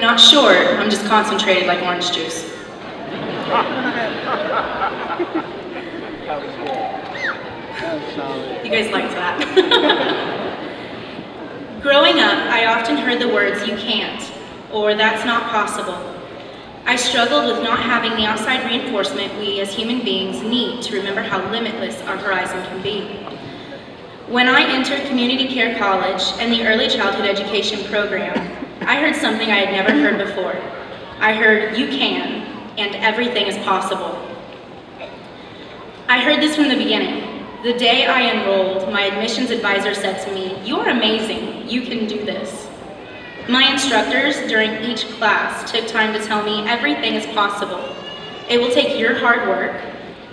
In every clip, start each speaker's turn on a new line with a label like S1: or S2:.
S1: not short, I'm just concentrated like orange juice. You guys liked that. Growing up, I often heard the words, "you can't," or "that's not possible." I struggled with not having the outside reinforcement we as human beings need to remember how limitless our horizon can be. When I entered community care college and the early childhood education program, I heard something I had never heard before. I heard, "you can," and "everything is possible." I heard this from the beginning. The day I enrolled, my admissions advisor said to me, "You're amazing, you can do this." My instructors during each class took time to tell me everything is possible. It will take your hard work,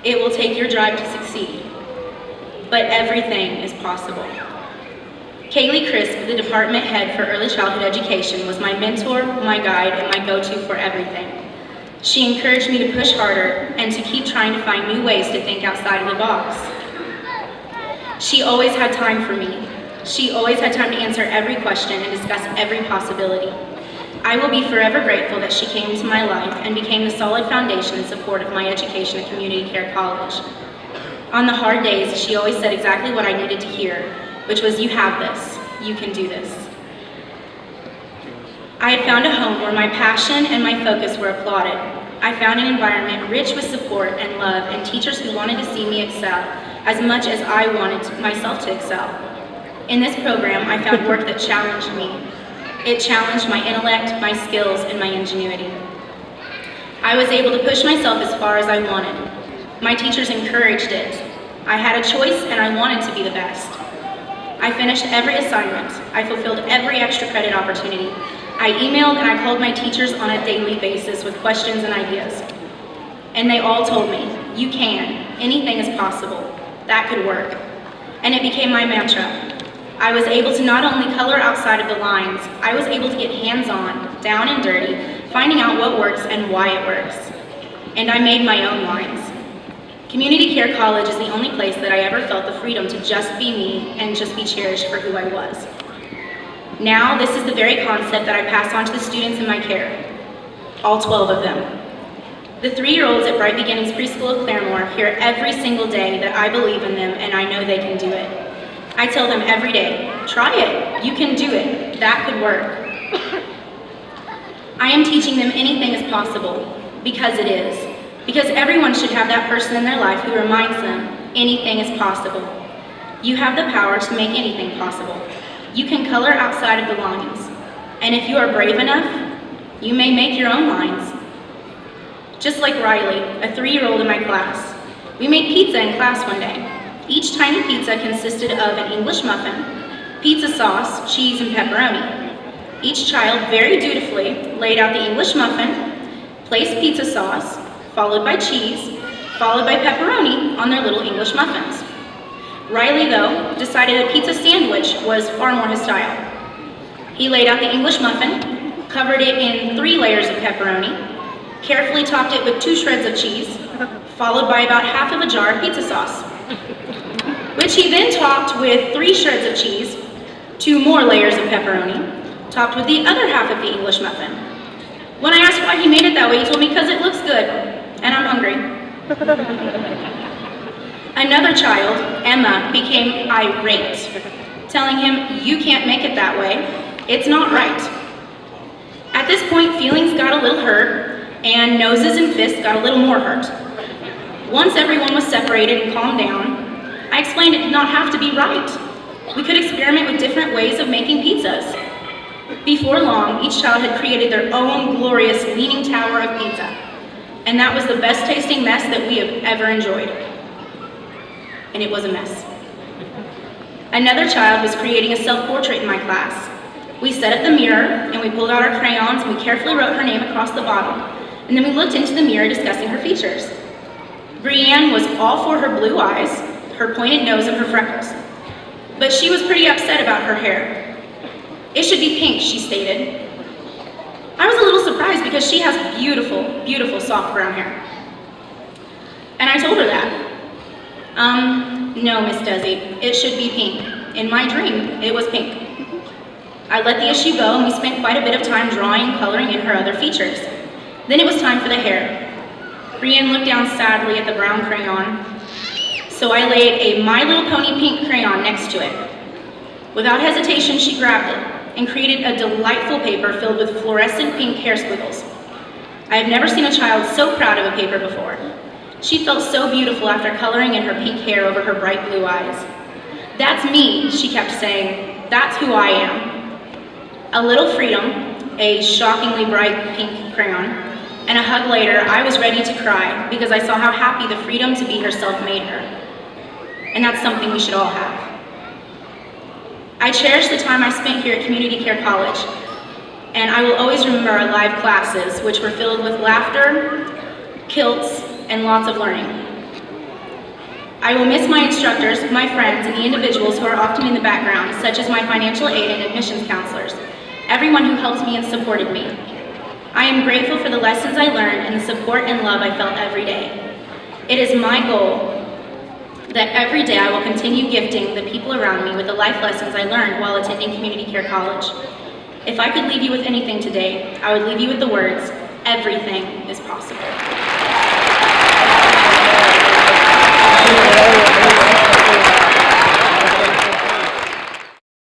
S1: it will take your drive to succeed, but everything is possible. Kaylee Crisp, the department head for early childhood education, was my mentor, my guide, and my go-to for everything. She encouraged me to push harder and to keep trying to find new ways to think outside of the box. She always had time for me. She always had time to answer every question and discuss every possibility. I will be forever grateful that she came into my life and became the solid foundation and support of my education at Community Care College. On the hard days, she always said exactly what I needed to hear, which was, "You have this, you can do this." I had found a home where my passion and my focus were applauded. I found an environment rich with support and love and teachers who wanted to see me excel as much as I wanted myself to excel. In this program, I found work that challenged me. It challenged my intellect, my skills, and my ingenuity. I was able to push myself as far as I wanted. My teachers encouraged it. I had a choice and I wanted to be the best. I finished every assignment. I fulfilled every extra credit opportunity. I emailed and I called my teachers on a daily basis with questions and ideas. And they all told me, "You can, anything is possible, that could work." And it became my mantra. I was able to not only color outside of the lines, I was able to get hands-on, down and dirty, finding out what works and why it works. And I made my own lines. Community Care College is the only place that I ever felt the freedom to just be me and just be cherished for who I was. Now, this is the very concept that I pass on to the students in my care, all 12 of them. The 3-year-olds at Bright Beginnings Preschool of Claremore hear every single day that I believe in them and I know they can do it. I tell them every day, "Try it, you can do it, that could work." I am teaching them anything is possible, because it is. Because everyone should have that person in their life who reminds them, anything is possible. You have the power to make anything possible. You can color outside of the lines. And if you are brave enough, you may make your own lines. Just like Riley, a 3-year-old in my class. We made pizza in class one day. Each tiny pizza consisted of an English muffin, pizza sauce, cheese, and pepperoni. Each child very dutifully laid out the English muffin, placed pizza sauce, followed by cheese, followed by pepperoni on their little English muffins. Riley, though, decided a pizza sandwich was far more his style. He laid out the English muffin, covered it in 3 layers of pepperoni, carefully topped it with 2 shreds of cheese, followed by about half of a jar of pizza sauce, which he then topped with 3 shreds of cheese, 2 more layers of pepperoni, topped with the other half of the English muffin. When I asked why he made it that way, he told me, "Because it looks good, and I'm hungry." Another child, Emma, became irate, telling him, "You can't make it that way. It's not right." At this point, feelings got a little hurt, and noses and fists got a little more hurt. Once everyone was separated and calmed down, I explained it did not have to be right. We could experiment with different ways of making pizzas. Before long, each child had created their own glorious leaning tower of pizza, and that was the best tasting mess that we have ever enjoyed. And it was a mess. Another child was creating a self-portrait in my class. We set up the mirror, and we pulled out our crayons, and we carefully wrote her name across the bottom, and then we looked into the mirror discussing her features. Brianne was all for her blue eyes, her pointed nose, and her freckles, but she was pretty upset about her hair. "It should be pink," she stated. I was a little surprised because she has beautiful, beautiful soft brown hair. And I told her that. "No, Miss Desi, it should be pink. In my dream, it was pink." I let the issue go, and we spent quite a bit of time drawing and coloring in her other features. Then it was time for the hair. Brienne looked down sadly at the brown crayon, so I laid a My Little Pony pink crayon next to it. Without hesitation, she grabbed it and created a delightful paper filled with fluorescent pink hair squiggles. I have never seen a child so proud of a paper before. She felt so beautiful after coloring in her pink hair over her bright blue eyes. "That's me," she kept saying. "That's who I am." A little freedom, a shockingly bright pink crayon, and a hug later, I was ready to cry because I saw how happy the freedom to be herself made her. And that's something we should all have. I cherish the time I spent here at Community Care College, and I will always remember our live classes, which were filled with laughter, kilts, and lots of learning. I will miss my instructors, my friends, and the individuals who are often in the background, such as my financial aid and admissions counselors, everyone who helped me and supported me. I am grateful for the lessons I learned and the support and love I felt every day. It is my goal that every day I will continue gifting the people around me with the life lessons I learned while attending Community Care College. If I could leave you with anything today, I would leave you with the words, everything is possible.